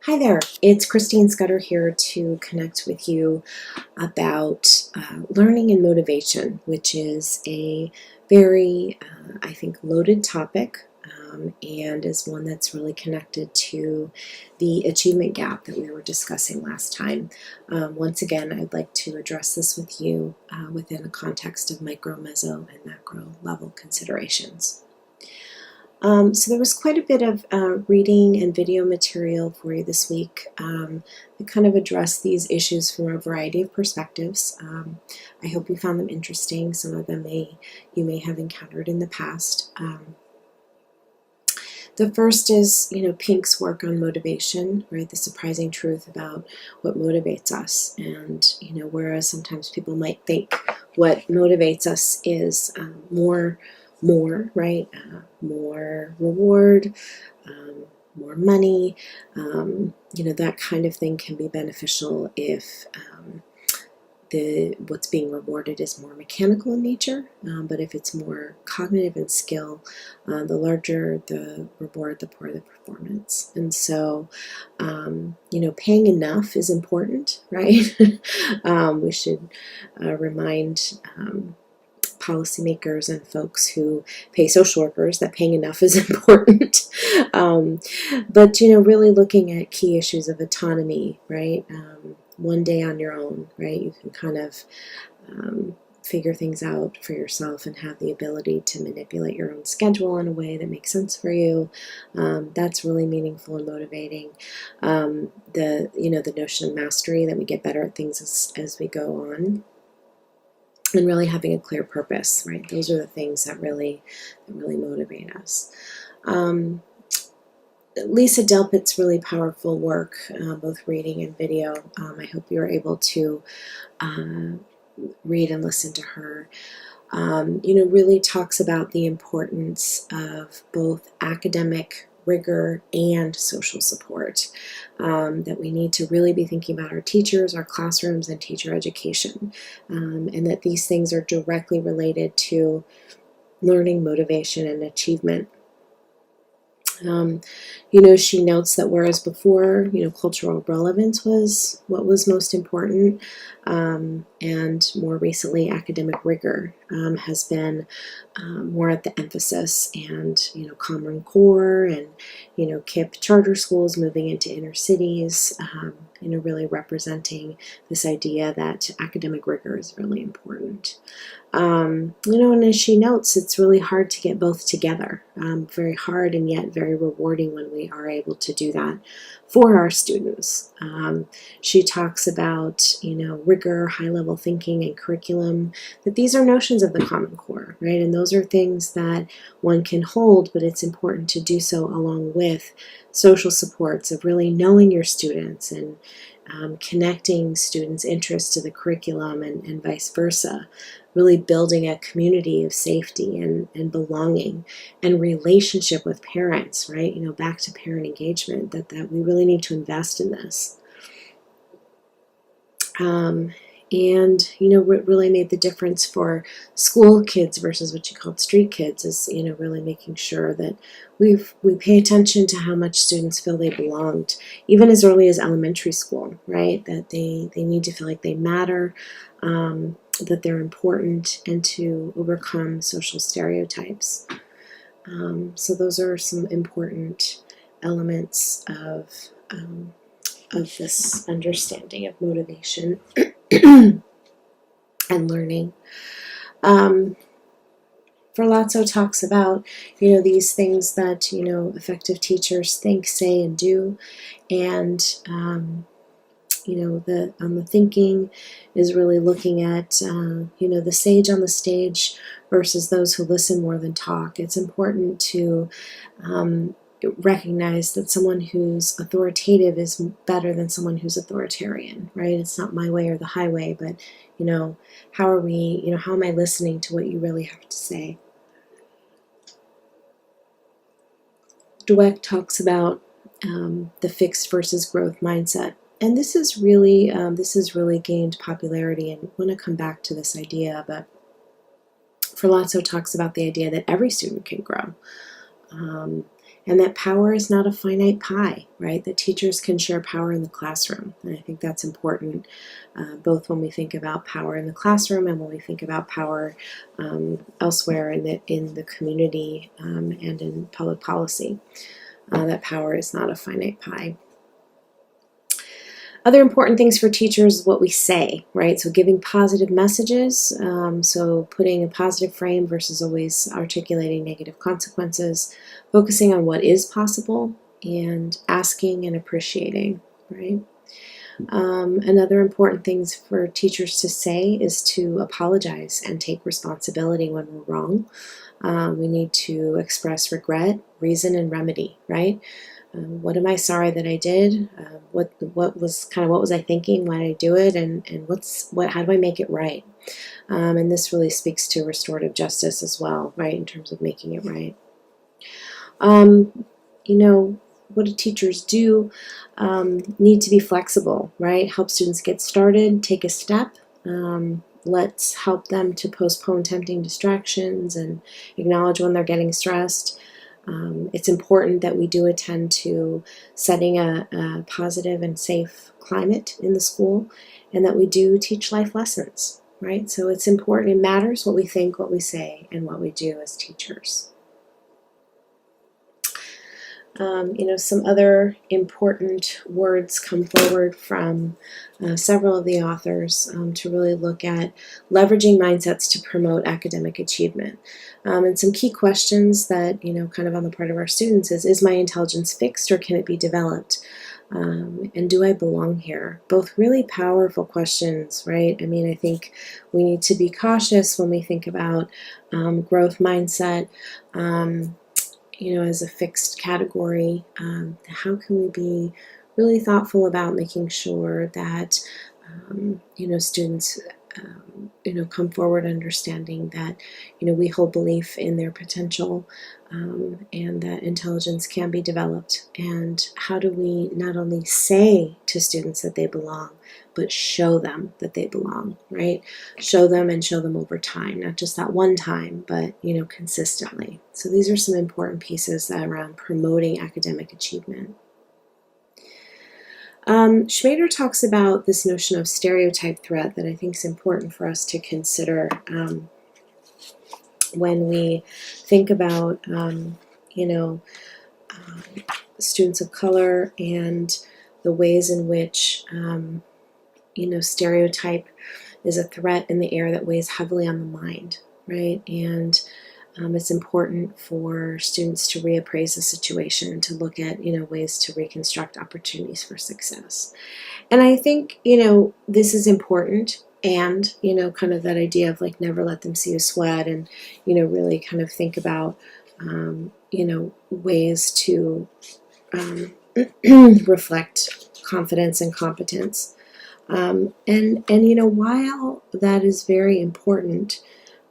Hi there, it's Christine Scudder here to connect with you about learning and motivation, which is a very, I think, loaded topic and is one that's really connected to the achievement gap that we were discussing last time. Once again, I'd like to address this with you within the context of micro, meso, and macro level considerations. So there was quite a bit of reading and video material for you this week that kind of addressed these issues from a variety of perspectives. I hope you found them interesting. Some of them you may have encountered in the past. The first is, Pink's work on motivation, right? The surprising truth about what motivates us. And, whereas sometimes people might think what motivates us is more, right? More reward, more money, that kind of thing can be beneficial if what's being rewarded is more mechanical in nature, but if it's more cognitive and skill, the larger the reward, the poorer the performance. And so, paying enough is important, right? We should remind policymakers and folks who pay social workers that paying enough is important. But really looking at key issues of autonomy, right? One day on your own, right? You can kind of figure things out for yourself and have the ability to manipulate your own schedule in a way that makes sense for you. That's really meaningful and motivating. The notion of mastery, that we get better at things as we go on. And really having a clear purpose, right? Those are the things that really motivate us. Lisa Delpit's really powerful work, both reading and video. I hope you're able to read and listen to her. Really talks about the importance of both academic rigor and social support, that we need to really be thinking about our teachers, our classrooms, and teacher education, and that these things are directly related to learning, motivation, and achievement. She notes that whereas before, cultural relevance was what was most important, and more recently, academic rigor has been more at the emphasis, and, Common Core and, KIPP charter schools moving into inner cities, really representing this idea that academic rigor is really important. And as she notes, it's really hard to get both together. Very hard and yet very rewarding when we are able to do that for our students. She talks about, rigor, high-level thinking, and curriculum, that these are notions of the Common Core, right? And those are things that one can hold, but it's important to do so along with social supports of really knowing your students and connecting students' interests to the curriculum and vice versa. Really building a community of safety and belonging and relationship with parents, right? Back to parent engagement, that we really need to invest in this. And, what really made the difference for school kids versus what you called street kids is, really making sure that we pay attention to how much students feel they belonged, even as early as elementary school, right? That they need to feel like they matter, that they're important, and to overcome social stereotypes. So those are some important elements of this understanding of motivation and learning. Ferlazzo talks about, these things that, effective teachers think, say, and do, and on the thinking is really looking at, the sage on the stage versus those who listen more than talk. It's important to recognize that someone who's authoritative is better than someone who's authoritarian, right? It's not my way or the highway, but, how are we, how am I listening to what you really have to say? Dweck talks about the fixed versus growth mindset. And this is really gained popularity, and I want to come back to this idea, but Ferlazzo talks about the idea that every student can grow. and that power is not a finite pie, right? That teachers can share power in the classroom. And I think that's important, both when we think about power in the classroom and when we think about power elsewhere in the community and in public policy. That power is not a finite pie. Other important things for teachers is what we say, right? So giving positive messages, so putting a positive frame versus always articulating negative consequences, focusing on what is possible, and asking and appreciating, right? Another important things for teachers to say is to apologize and take responsibility when we're wrong. We need to express regret, reason, and remedy, right? What am I sorry that I did? What was I thinking? Why did I do it? And how do I make it right? And this really speaks to restorative justice as well, right? In terms of making it right. What do teachers do? Need to be flexible, right? Help students get started, take a step. Let's help them to postpone tempting distractions and acknowledge when they're getting stressed. It's important that we do attend to setting a positive and safe climate in the school, and that we do teach life lessons, right? So it's important, it matters what we think, what we say, and what we do as teachers. Some other important words come forward from several of the authors to really look at leveraging mindsets to promote academic achievement. And some key questions that, kind of on the part of our students is my intelligence fixed or can it be developed? And do I belong here? Both really powerful questions, right? I mean, I think we need to be cautious when we think about growth mindset. As a fixed category, how can we be really thoughtful about making sure that, students, come forward understanding that, we hold belief in their potential and that intelligence can be developed. And how do we not only say to students that they belong, but show them that they belong, right? Show them and show them over time, not just that one time, but, consistently. So these are some important pieces around promoting academic achievement. Schmader talks about this notion of stereotype threat that I think is important for us to consider when we think about, students of color and the ways in which, stereotype is a threat in the air that weighs heavily on the mind, right? And it's important for students to reappraise the situation, to look at, ways to reconstruct opportunities for success. And I think, this is important, and, kind of that idea of like never let them see you sweat, and, really kind of think about, ways to reflect confidence and competence. And while that is very important,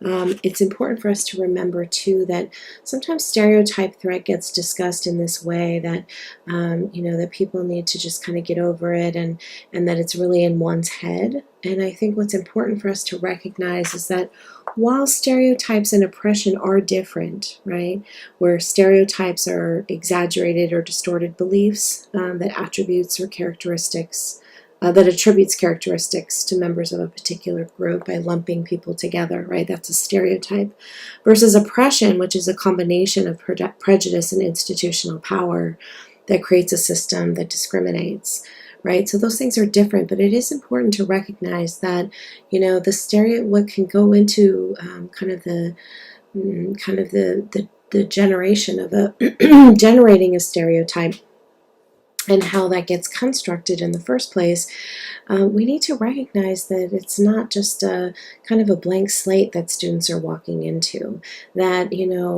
it's important for us to remember too that sometimes stereotype threat gets discussed in this way that that people need to just kind of get over it, and that it's really in one's head. And I think what's important for us to recognize is that while stereotypes and oppression are different, right, where stereotypes are exaggerated or distorted beliefs that attributes or characteristics that attributes characteristics to members of a particular group by lumping people together, right? That's a stereotype. Versus oppression, which is a combination of prejudice and institutional power that creates a system that discriminates, right? So those things are different, but it is important to recognize that, what can go into the generation of generating a stereotype and how that gets constructed in the first place, we need to recognize that it's not just a kind of a blank slate that students are walking into, that,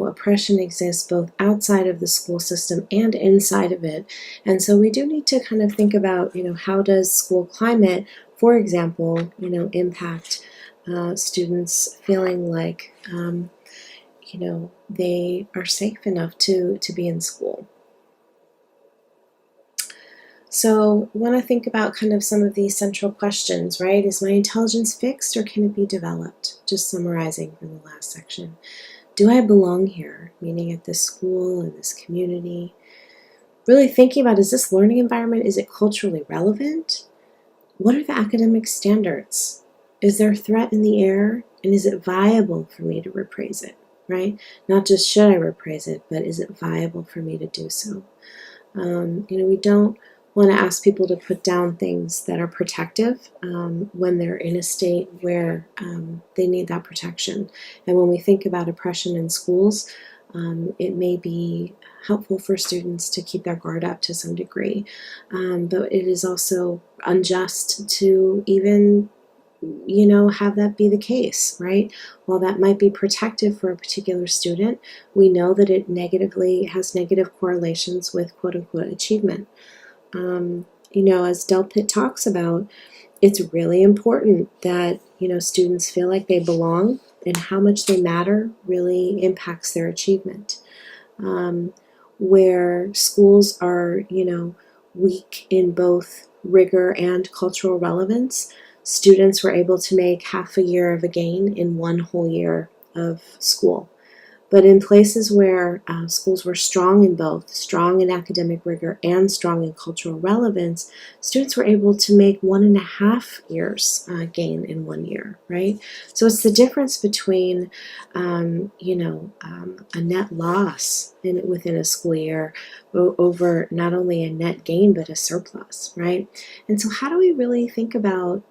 oppression exists both outside of the school system and inside of it. And so we do need to kind of think about, how does school climate, for example, impact students feeling like, they are safe enough to be in school. So I want to think about kind of some of these central questions, right? Is my intelligence fixed or can it be developed? Just summarizing from the last section. Do I belong here? Meaning at this school, in this community. Really thinking about, is this learning environment, is it culturally relevant? What are the academic standards? Is there a threat in the air? And is it viable for me to reprise it, right? Not just should I reprise it, but is it viable for me to do so? We don't want to ask people to put down things that are protective when they're in a state where they need that protection. And when we think about oppression in schools, it may be helpful for students to keep their guard up to some degree. But it is also unjust to even have that be the case, right? While that might be protective for a particular student, we know that it has negative correlations with quote unquote achievement. As Del Pitt talks about, it's really important that, students feel like they belong, and how much they matter really impacts their achievement. Where schools are, weak in both rigor and cultural relevance, students were able to make half a year of a gain in one whole year of school. But in places where schools were strong in both, strong in academic rigor and strong in cultural relevance, students were able to make 1.5 years gain in 1 year, right? So it's the difference between, a net loss within a school year over not only a net gain, but a surplus, right? And so how do we really think about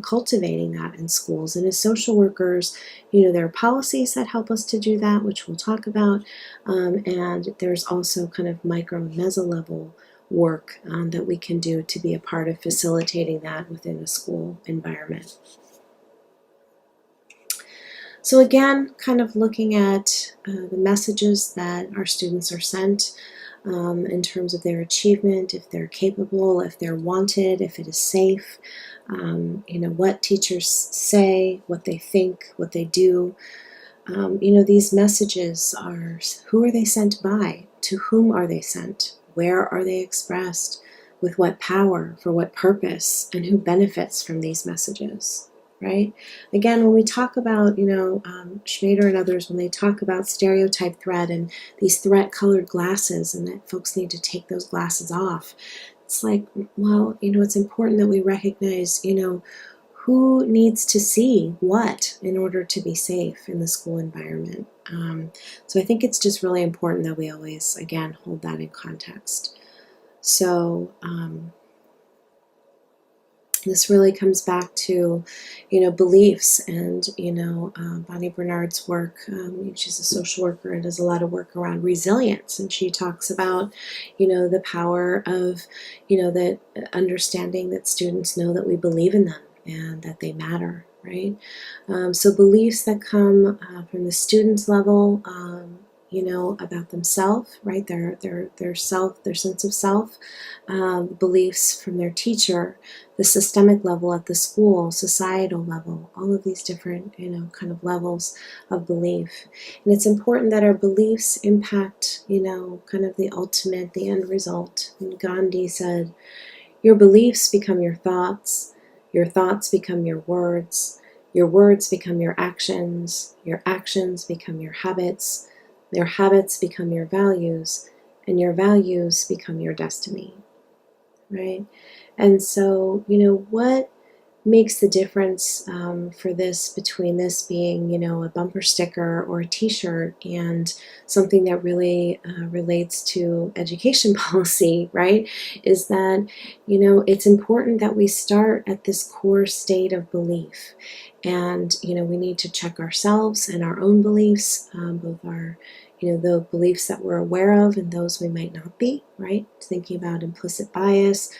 cultivating that in schools? And as social workers, there are policies that help us to do that, which we'll talk about, and there's also kind of micro and meso level work that we can do to be a part of facilitating that within a school environment. So again, kind of looking at the messages that our students are sent in terms of their achievement, if they're capable, if they're wanted, if it is safe, what teachers say, what they think, what they do. These messages are, who are they sent by? To whom are they sent? Where are they expressed? With what power? For what purpose? And who benefits from these messages? Right? Again, when we talk about, Schmader and others, when they talk about stereotype threat and these threat-colored glasses and that folks need to take those glasses off, it's like, well, it's important that we recognize, who needs to see what in order to be safe in the school environment. So I think it's just really important that we always, again, hold that in context. So this really comes back to, beliefs and, Bonnie Bernard's work. She's a social worker and does a lot of work around resilience. And she talks about, the power of, that understanding that students know that we believe in them and that they matter, right? So beliefs that come from the student's level, about themselves, right? Their self, their sense of self, beliefs from their teacher, the systemic level at the school, societal level, all of these different, kind of levels of belief. And it's important that our beliefs impact, kind of the ultimate, the end result. And Gandhi said, your beliefs become your thoughts become your words become your actions become your habits become your values, and your values become your destiny, right? And so, what makes the difference for this between this being, a bumper sticker or a t-shirt and something that really relates to education policy, right? Is that, it's important that we start at this core state of belief. And, we need to check ourselves and our own beliefs, both our the beliefs that we're aware of and those we might not be, right? Thinking about implicit bias.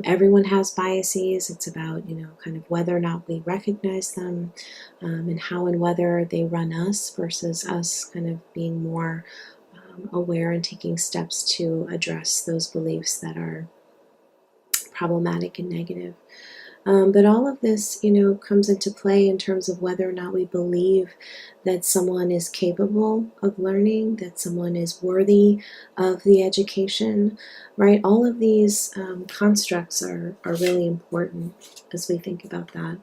Everyone has biases. It's about, kind of whether or not we recognize them, and how and whether they run us versus us kind of being more aware and taking steps to address those beliefs that are problematic and negative. But all of this, comes into play in terms of whether or not we believe that someone is capable of learning, that someone is worthy of the education, right? All of these constructs are really important as we think about that.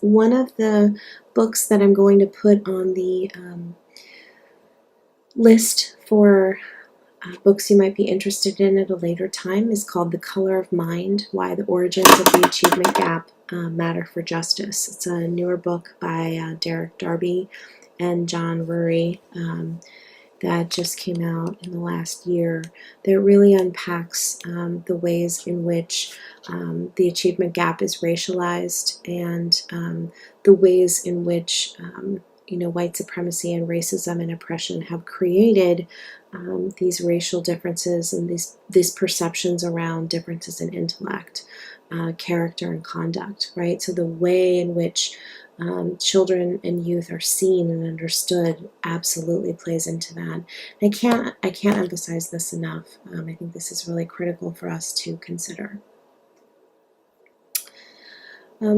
One of the books that I'm going to put on the list for books you might be interested in at a later time is called The Color of Mind, Why the Origins of the Achievement Gap Matter for Justice. It's a newer book by Derek Darby and John Rury that just came out in the last year that really unpacks the ways in which the achievement gap is racialized and the ways in which white supremacy and racism and oppression have created these racial differences and these perceptions around differences in intellect, character, and conduct, right? So the way in which children and youth are seen and understood absolutely plays into that. And I can't emphasize this enough. I think this is really critical for us to consider.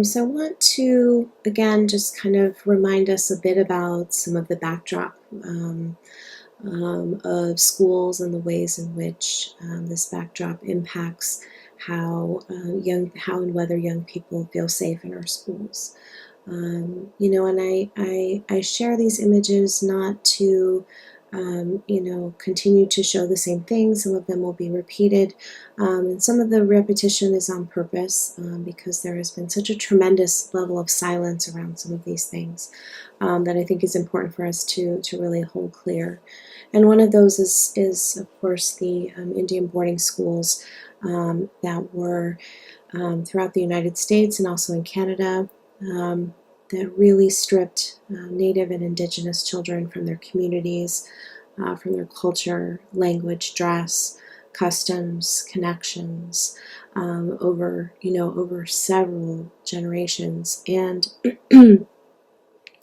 So I want to, again, just kind of remind us a bit about some of the backdrop of schools and the ways in which this backdrop impacts how and whether young people feel safe in our schools. And I share these images not to continue to show the same things. Some of them will be repeated, and some of the repetition is on purpose because there has been such a tremendous level of silence around some of these things that I think is important for us to really hold clear. And one of those is of course, the Indian boarding schools that were throughout the United States and also in Canada that really stripped Native and Indigenous children from their communities, from their culture, language, dress, customs, connections over several generations. And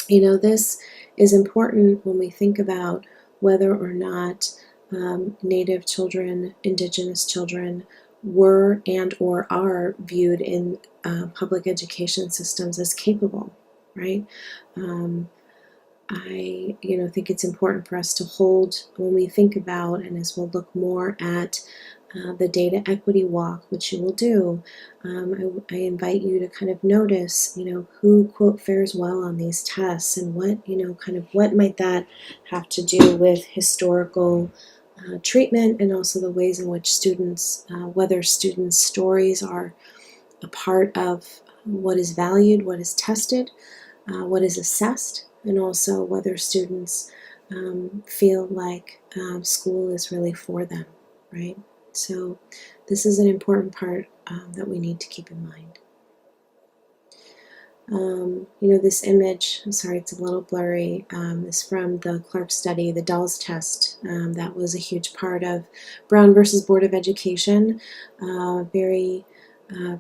this is important when we think about whether or not Native children, Indigenous children were and or are viewed in public education systems as capable, right? I think it's important for us to hold when we think about, and as we'll look more at the data equity walk, which you will do, I invite you to kind of notice, who, quote, fares well on these tests and what, what might that have to do with historical treatment and also the ways in which students, whether students' stories are a part of what is valued, what is tested, what is assessed, and also whether students feel like school is really for them, right? So this is an important part that we need to keep in mind. This image, I'm sorry, it's a little blurry, is from the Clark study, the Dolls test. That was a huge part of Brown versus Board of Education. Very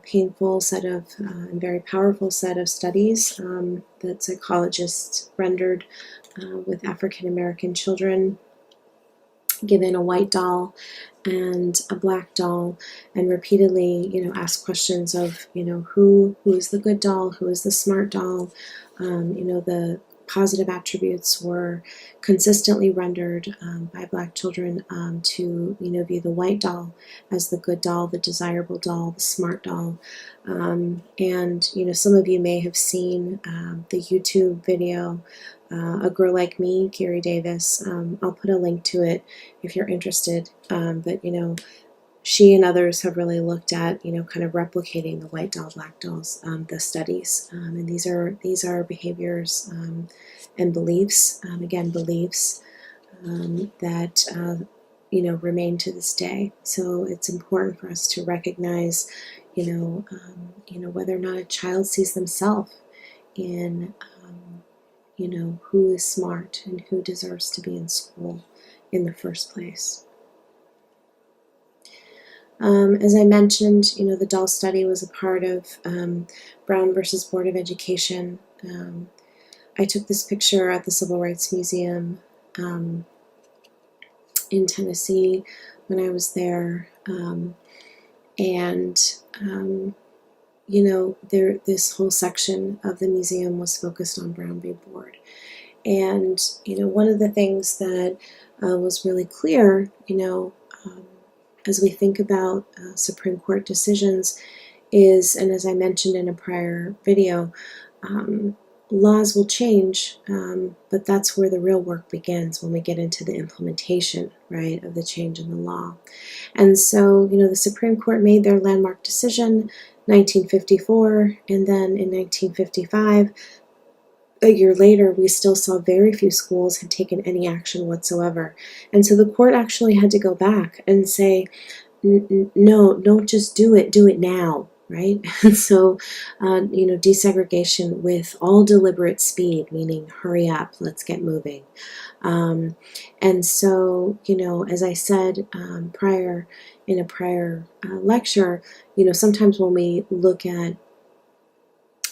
painful set of and very powerful set of studies that psychologists rendered with African American children given a white doll and a black doll, and repeatedly, ask questions of, who is the good doll, who is the smart doll. The positive attributes were consistently rendered by Black children to, view the white doll as the good doll, the desirable doll, the smart doll. And some of you may have seen the YouTube video, A Girl Like Me, Gary Davis. I'll put a link to it if you're interested. But she and others have really looked at, kind of replicating the white doll, black dolls, the studies. And these are behaviors and beliefs, again, beliefs that, remain to this day. So it's important for us to recognize, whether or not a child sees themselves in, who is smart and who deserves to be in school in the first place. As I mentioned, the doll study was a part of Brown versus Board of Education. I took this picture at the Civil Rights Museum in Tennessee when I was there. This whole section of the museum was focused on Brown v. Board. And, one of the things that was really clear, as we think about Supreme Court decisions is, and as I mentioned in a prior video, laws will change, but that's where the real work begins, when we get into the implementation, right, of the change in the law. And so, the Supreme Court made their landmark decision 1954, and then in 1955, a year later, we still saw very few schools had taken any action whatsoever. And so the court actually had to go back and say, no, don't just do it now, right? And so, desegregation with all deliberate speed, meaning hurry up, let's get moving. And so, as I said in a prior lecture, sometimes when we look at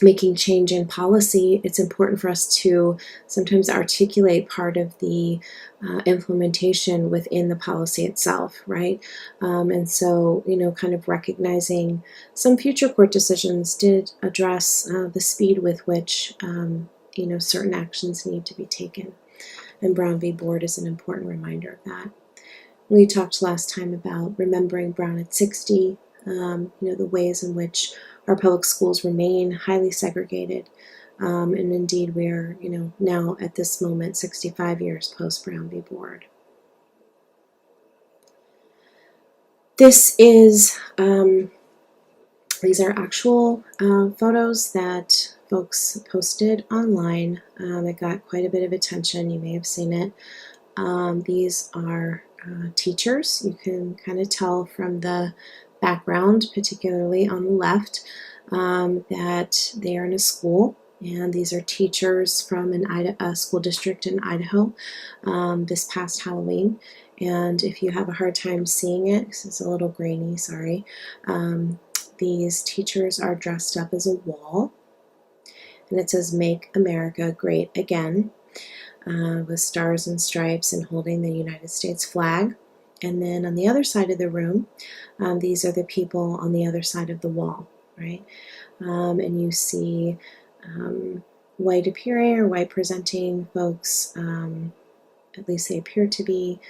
making change in policy, it's important for us to sometimes articulate part of the implementation within the policy itself, right? And so, kind of recognizing some future court decisions did address the speed with which, certain actions need to be taken. And Brown v. Board is an important reminder of that. We talked last time about remembering Brown at 60, the ways in which our public schools remain highly segregated. And indeed, we are, now at this moment, 65 years post Brown v. Board. This is, these are actual photos that folks posted online. It got quite a bit of attention. You may have seen it. These are teachers. You can kind of tell from the background, particularly on the left, that they are in a school, and these are teachers from a school district in Idaho this past Halloween. And if you have a hard time seeing it, because it's a little grainy, sorry, these teachers are dressed up as a wall, and it says "Make America Great Again," with stars and stripes and holding the United States flag. And then on the other side of the room, these are the people on the other side of the wall, right? And you see white appearing or white presenting folks, at least they appear to be,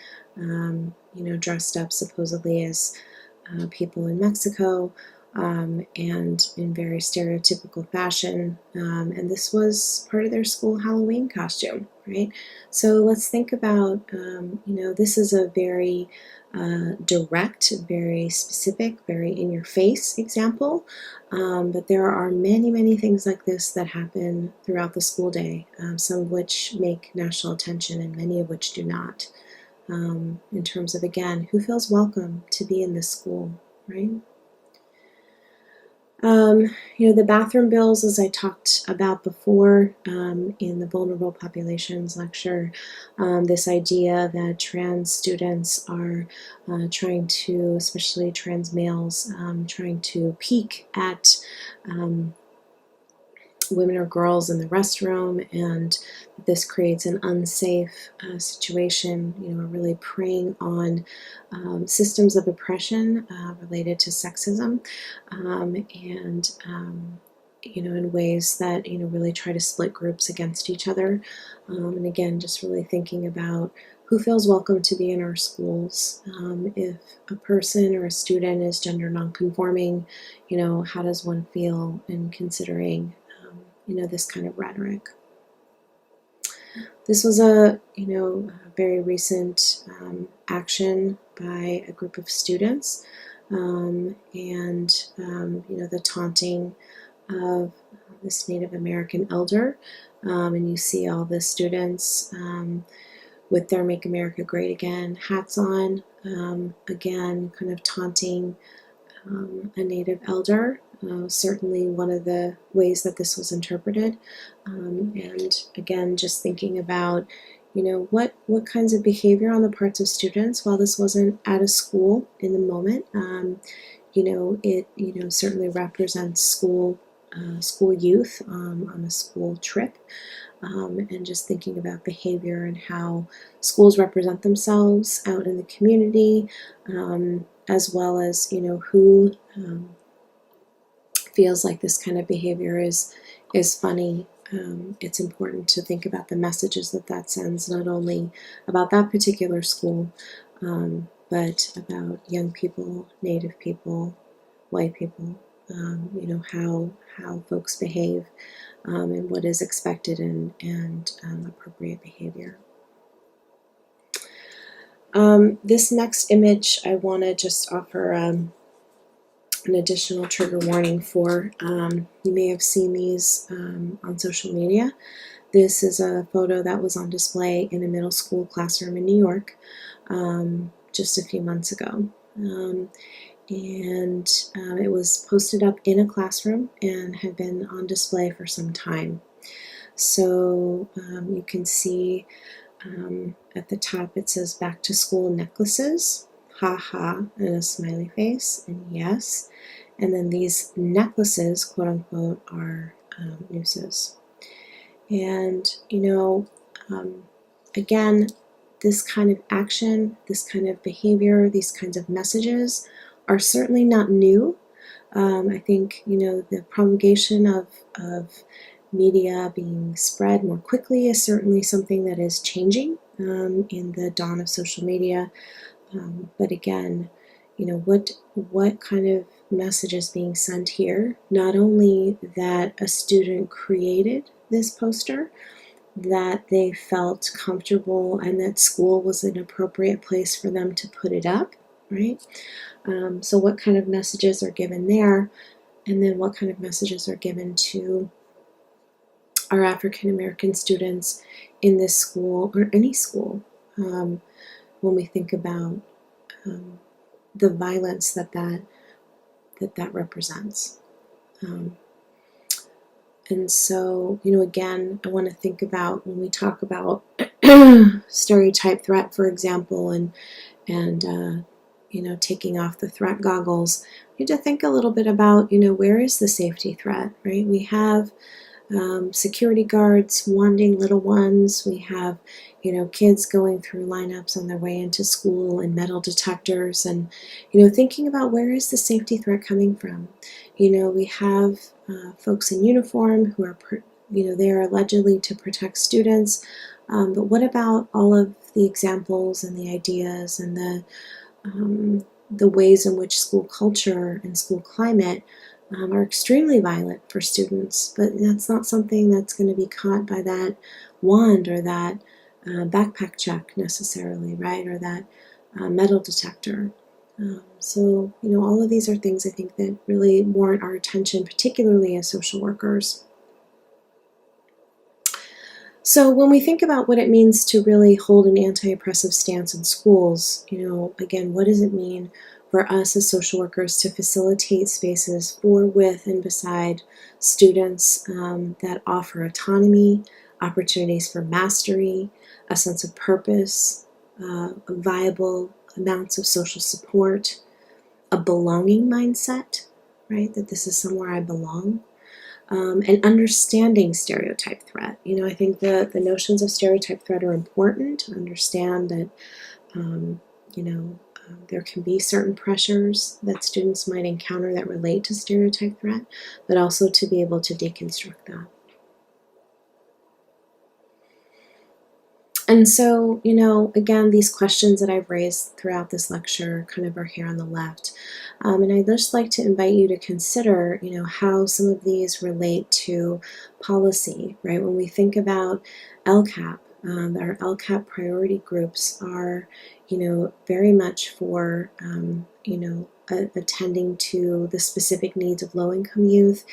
dressed up supposedly as people in Mexico, and in very stereotypical fashion. And this was part of their school Halloween costume, right? So let's think about, this is a very direct, very specific, very in-your-face example. But there are many, many things like this that happen throughout the school day, some of which make national attention and many of which do not. In terms of, again, who feels welcome to be in this school, right? The bathroom bills, as I talked about before in the Vulnerable Populations lecture, this idea that trans students are trying to, especially trans males, trying to peek at women or girls in the restroom, and this creates an unsafe situation, really preying on systems of oppression related to sexism, and in ways that really try to split groups against each other. And again, just really thinking about who feels welcome to be in our schools. If a person or a student is gender nonconforming, how does one feel in considering this kind of rhetoric? This was a very recent action by a group of students, and the taunting of this Native American elder, and you see all the students with their "Make America Great Again" hats on, again kind of taunting a Native elder. Certainly one of the ways that this was interpreted, and again just thinking about what kinds of behavior on the parts of students, while this wasn't at a school in the moment, it certainly represents school youth on a school trip, and just thinking about behavior and how schools represent themselves out in the community, as well as who feels like this kind of behavior is funny. It's important to think about the messages that sends, not only about that particular school, but about young people, Native people, white people, how folks behave and what is expected and appropriate behavior. This next image I want to just offer an additional trigger warning for. You may have seen these on social media. This is a photo that was on display in a middle school classroom in New York just a few months ago. It was posted up in a classroom and had been on display for some time. So you can see at the top it says back to school necklaces, ha ha, and a smiley face, and yes. And then these necklaces, quote unquote, are nooses. And, again, this kind of action, this kind of behavior, these kinds of messages are certainly not new. I think, the promulgation of media being spread more quickly is certainly something that is changing in the dawn of social media. But again, what kind of message is being sent here? Not only that a student created this poster, that they felt comfortable and that school was an appropriate place for them to put it up, right? So what kind of messages are given there? And then what kind of messages are given to our African American students in this school or any school when we think about the violence that represents. And so, again, I want to think about when we talk about stereotype threat, for example, and taking off the threat goggles, we need to think a little bit about, where is the safety threat, right? We have security guards wanding little ones. We have, kids going through lineups on their way into school and metal detectors, and, thinking about where is the safety threat coming from. We have folks in uniform who are, there allegedly to protect students. But what about all of the examples and the ideas and the ways in which school culture and school climate are extremely violent for students, but that's not something that's going to be caught by that wand or that backpack check necessarily, right? Or that metal detector. So, all of these are things I think that really warrant our attention, particularly as social workers. So when we think about what it means to really hold an anti-oppressive stance in schools, again, what does it mean for us as social workers to facilitate spaces for, with, and beside students that offer autonomy, opportunities for mastery, a sense of purpose, viable amounts of social support, a belonging mindset, right? That this is somewhere I belong. And understanding stereotype threat. I think the notions of stereotype threat are important to understand that, there can be certain pressures that students might encounter that relate to stereotype threat, but also to be able to deconstruct that. And so, again, these questions that I've raised throughout this lecture kind of are here on the left. And I'd just like to invite you to consider, how some of these relate to policy, right? When we think about LCAP, our LCAP priority groups are, very much for, attending to the specific needs of low-income youth,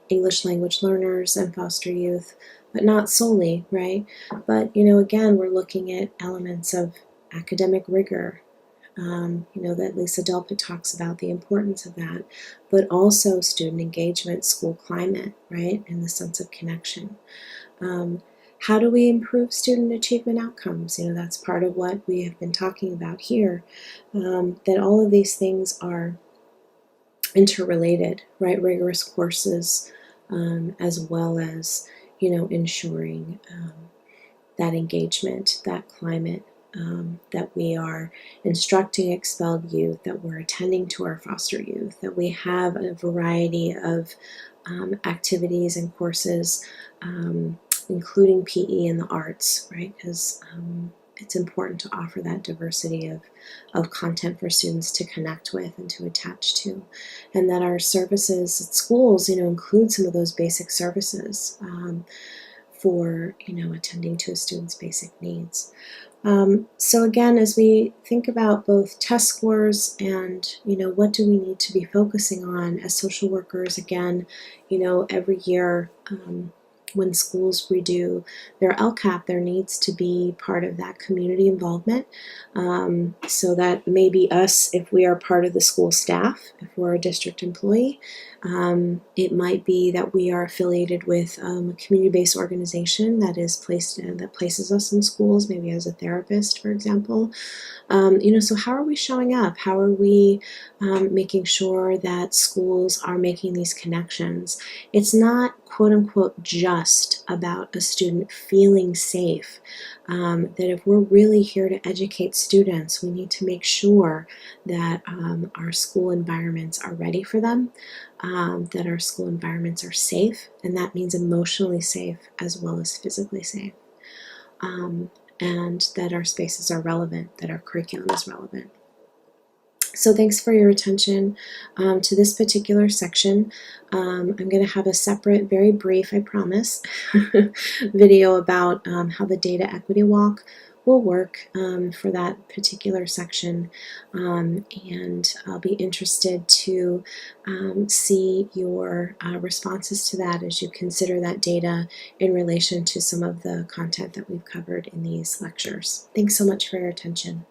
English language learners, and foster youth, but not solely, right? But, again, we're looking at elements of academic rigor, that Lisa Delpit talks about the importance of that, but also student engagement, school climate, right, and the sense of connection. How do we improve student achievement outcomes? That's part of what we have been talking about here, that all of these things are interrelated, right? Rigorous courses, as well as, ensuring that engagement, that climate, that we are instructing expelled youth, that we're attending to our foster youth, that we have a variety of activities and courses, including PE and the arts, right? Because it's important to offer that diversity of content for students to connect with and to attach to, and that our services at schools, include some of those basic services for, attending to a student's basic needs. So again, as we think about both test scores and, what do we need to be focusing on as social workers, again, every year, when schools redo their LCAP, there needs to be part of that community involvement. So that maybe us, if we are part of the school staff, if we're a district employee, it might be that we are affiliated with a community-based organization that places us in schools, maybe as a therapist, for example. So how are we showing up? How are we making sure that schools are making these connections? It's not, quote unquote, just about a student feeling safe. That if we're really here to educate students, we need to make sure that our school environments are ready for them, that our school environments are safe, and that means emotionally safe as well as physically safe. And that our spaces are relevant, that our curriculum is relevant. So thanks for your attention to this particular section. I'm going to have a separate, very brief, I promise, video about how the data equity walk will work for that particular section, and I'll be interested to see your responses to that as you consider that data in relation to some of the content that we've covered in these lectures. Thanks so much for your attention.